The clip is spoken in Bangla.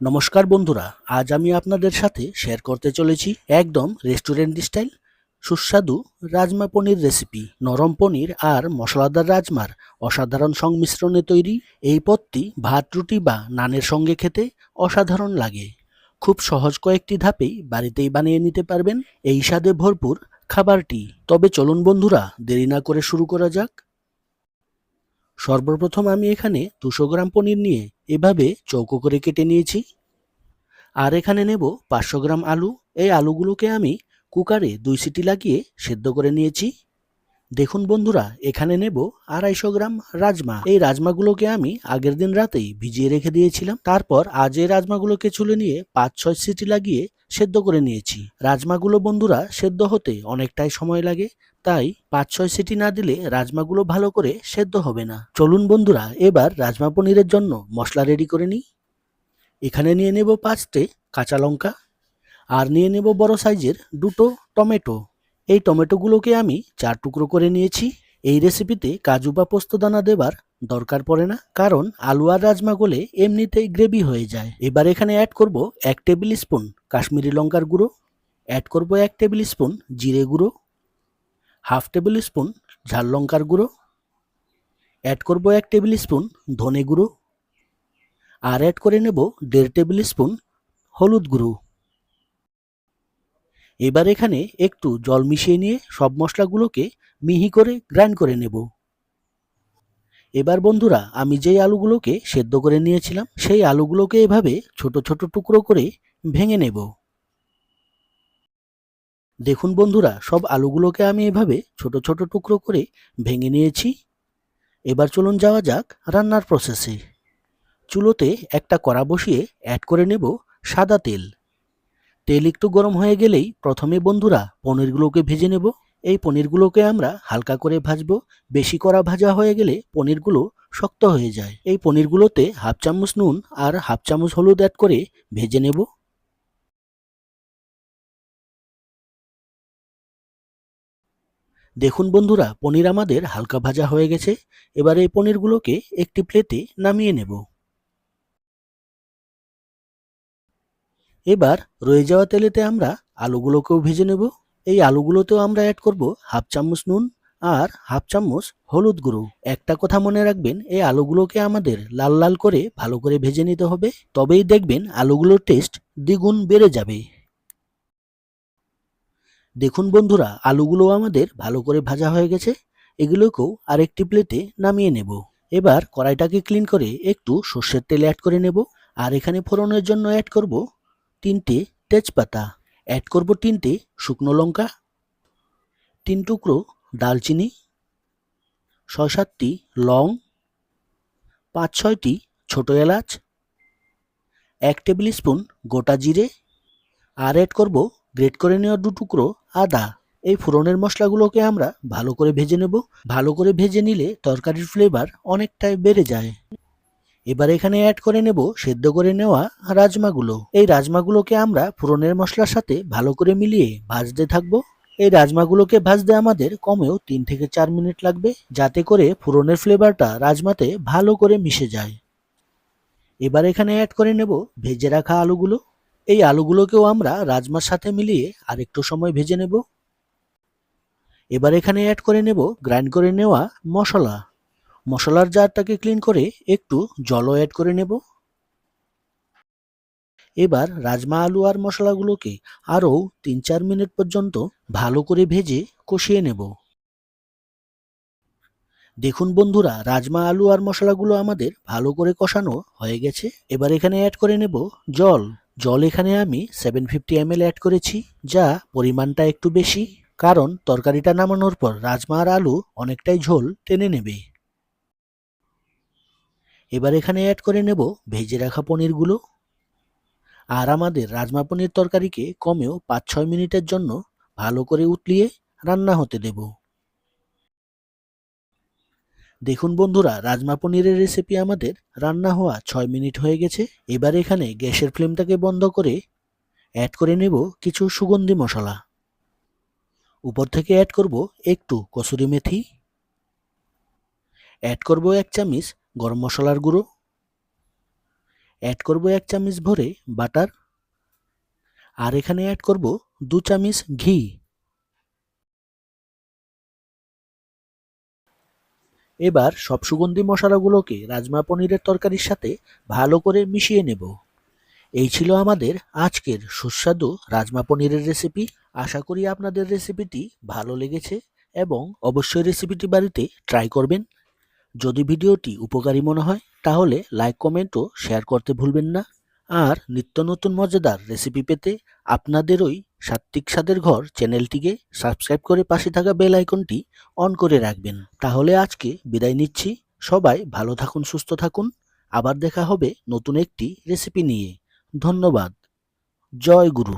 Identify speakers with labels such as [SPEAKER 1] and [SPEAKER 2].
[SPEAKER 1] নমস্কার বন্ধুরা, আজ আমি আপনাদের সাথে শেয়ার করতে চলেছি একদম রেস্টুরেন্ট স্টাইল সুস্বাদু রাজমা পনির রেসিপি। নরম পনির আর মশলাদার রাজমার অসাধারণ সংমিশ্রণে তৈরি এই পদটি ভাত, রুটি বা নানের সঙ্গে খেতে অসাধারণ লাগে। খুব সহজ কয়েকটি ধাপেই বাড়িতেই বানিয়ে নিতে পারবেন এই স্বাদে ভরপুর খাবারটি। তবে চলুন বন্ধুরা, দেরি না করে শুরু করা যাক। সর্বপ্রথম আমি এখানে 200 গ্রাম পনির নিয়ে এভাবে চৌকো করে কেটে নিয়েছি। আর এখানে নেব 500 গ্রাম আলু। এই আলুগুলোকে আমি কুকারে 2 সিটি লাগিয়ে সেদ্ধ করে নিয়েছি। দেখুন বন্ধুরা, এখানে নেব 250 গ্রাম রাজমা। এই রাজমাগুলোকে আমি আগের দিন রাতেই ভিজিয়ে রেখে দিয়েছিলাম। তারপর আজ এই রাজমাগুলোকে ছুলে নিয়ে 5-6 সিটি লাগিয়ে সেদ্ধ করে নিয়েছি। রাজমাগুলো বন্ধুরা সেদ্ধ হতে অনেকটাই সময় লাগে, তাই 5-6 সিটি না দিলে রাজমাগুলো ভালো করে সেদ্ধ হবে না। চলুন বন্ধুরা, এবার রাজমা পনিরের জন্য মশলা রেডি করে নিই। এখানে নিয়ে নেব 5টে কাঁচা লঙ্কা, আর নিয়ে নেব বড় সাইজের 2টো টমেটো। এই টমেটোগুলোকে আমি 4 টুকরো করে নিয়েছি। এই রেসিপিতে কাজু বা পোস্তদানা দেবার দরকার পড়ে না, কারণ আলু আর রাজমা গলে এমনিতেই গ্রেভি হয়ে যায়। এবার এখানে অ্যাড করব 1 টেবিল স্পুন কাশ্মীরি লঙ্কার গুঁড়ো, অ্যাড করব 1 টেবিল স্পুন জিরে গুঁড়ো, হাফ টেবিল স্পুন ঝাল লঙ্কার গুঁড়ো, অ্যাড করব 1 টেবিল স্পুন ধনে গুঁড়ো, আর অ্যাড করে নেব 1.5 টেবিল স্পুন হলুদ গুঁড়ো। এবার এখানে একটু জল মিশিয়ে নিয়ে সব মশলাগুলোকে মিহি করে গ্রাইন্ড করে নেব। এবার বন্ধুরা, আমি যেই আলুগুলোকে সেদ্ধ করে নিয়েছিলাম সেই আলুগুলোকে এভাবে ছোট ছোট টুকরো করে ভেঙে নেব। দেখুন বন্ধুরা, সব আলুগুলোকে আমি এভাবে ছোট ছোট টুকরো করে ভেঙে নিয়েছি। এবার চলুন যাওয়া যাক রান্নার প্রসেসে। চুলোতে একটা কড়া বসিয়ে অ্যাড করে নেব সাদা তেল। তেল একটু গরম হয়ে গেলেই প্রথমে বন্ধুরা পনিরগুলোকে ভেজে নেব। এই পনিরগুলোকে আমরা হালকা করে ভাজবো। বেশি কড়া ভাজা হয়ে গেলে পনিরগুলো শক্ত হয়ে যায়। এই পনিরগুলোতে হাফ চামচ নুন আর হাফ চামচ হলুদ অ্যাড করে ভেজে নেব। দেখুন বন্ধুরা, পনির আমাদের হালকা ভাজা হয়ে গেছে। এবার এই পনিরগুলোকে একটি প্লেটে নামিয়ে নেব। এবার রয়ে যাওয়া তেলেতে আমরা আলুগুলোকেও ভেজে নেব। এই আলুগুলোতেও আমরা অ্যাড করব হাফ চামচ নুন আর হাফ চামচ হলুদ গুঁড়ো। একটা কথা মনে রাখবেন, এই আলুগুলোকে আমাদের লাল লাল করে ভালো করে ভেজে নিতে হবে, তবেই দেখবেন আলুগুলোর টেস্ট দ্বিগুণ বেড়ে যাবে। দেখুন বন্ধুরা, আলুগুলো আমাদের ভালো করে ভাজা হয়ে গেছে। এগুলোকেও আরেকটি প্লেটে নামিয়ে নেব। এবার কড়াইটাকে ক্লিন করে একটু সর্ষের তেল অ্যাড করে নেব। আর এখানে ফোড়নের জন্য অ্যাড করব 3টে তেজপাতা, অ্যাড করব 3টে শুকনো লঙ্কা, 3 টুকরো দালচিনি, 6-7টি লং, 5-6টি ছোট এলাচ, 1 টেবিল স্পুন গোটা জিরে, আর অ্যাড করব গ্রেট করে নেওয়া 2 টুকরো আদা। এই ফোড়নের মশলাগুলোকে আমরা ভালো করে ভেজে নেব। ভালো করে ভেজে নিলে তরকারির ফ্লেভার অনেকটাই বেড়ে যায়। এবার এখানে অ্যাড করে নেব সেদ্ধ করে নেওয়া রাজমাগুলো। এই রাজমাগুলোকে আমরা ফোড়নের মশলার সাথে ভালো করে মিলিয়ে ভাজতে থাকবো। এই রাজমাগুলোকে ভাজতে আমাদের কমেও 3 থেকে 4 মিনিট লাগবে, যাতে করে ফোড়নের ফ্লেভারটা রাজমাতে ভালো করে মিশে যায়। এবার এখানে অ্যাড করে নেব ভেজে রাখা আলুগুলো। এই আলুগুলোকেও আমরা রাজমার সাথে মিলিয়ে আরেকটু সময় ভেজে নেব। এবার এখানে অ্যাড করে নেব গ্রাইন্ড করে নেওয়া মশলা। মশলার জারটাকে ক্লিন করে একটু জলও অ্যাড করে নেব। এবার রাজমা, আলু আর মশলাগুলোকে আরও 3-4 মিনিট পর্যন্ত ভালো করে ভেজে কষিয়ে নেব। দেখুন বন্ধুরা, রাজমা, আলু আর মশলাগুলো আমাদের ভালো করে কষানো হয়ে গেছে। এবার এখানে অ্যাড করে নেব জল। জল এখানে আমি 750 ml অ্যাড করেছি, যা পরিমাণটা একটু বেশি, কারণ তরকারিটা নামানোর পর রাজমা আর আলু অনেকটাই ঝোল টেনে নেবে। এবার এখানে অ্যাড করে নেব ভেজে রাখা পনিরগুলো। আর আমাদের রাজমা পনির তরকারিকে কমেও 5-6 মিনিটের জন্য ভালো করে উতলিয়ে রান্না হতে দেব। দেখুন বন্ধুরা, রাজমা পনিরের রেসিপি আমাদের রান্না হওয়া 6 মিনিট হয়ে গেছে। এবার এখানে গ্যাসের ফ্লেমটাকে বন্ধ করে অ্যাড করে নেব কিছু সুগন্ধি মশলা। উপর থেকে অ্যাড করব একটু কসুরি মেথি, অ্যাড করব 1 চামচ গরম মশলার গুঁড়ো, অ্যাড করব 1 চামচ ভরে বাটার, আর এখানে অ্যাড করব 2 চামচ ঘি। এবার সব সুগন্ধি মশলাগুলোকে রাজমা পনিরের তরকারির সাথে ভালো করে মিশিয়ে নেব। এই ছিল আমাদের আজকের সুস্বাদু রাজমা পনিরের রেসিপি। আশা করি আপনাদের রেসিপিটি ভালো লেগেছে এবং অবশ্যই রেসিপিটি বাড়িতে ট্রাই করবেন। যদি ভিডিওটি উপকারী মনে হয় তাহলে লাইক, কমেন্ট ও শেয়ার করতে ভুলবেন না। আর নিত্য নতুন মজাদার রেসিপি পেতে আপনাদের ওই সাত্ত্বিক স্বাদের ঘর চ্যানেলটিকে সাবস্ক্রাইব করে পাশে থাকা বেল আইকনটি অন করে রাখবেন। তাহলে আজকে বিদায় নিচ্ছি। সবাই ভালো থাকুন, সুস্থ থাকুন। আবার দেখা হবে নতুন একটি রেসিপি নিয়ে। ধন্যবাদ। জয় গুরু।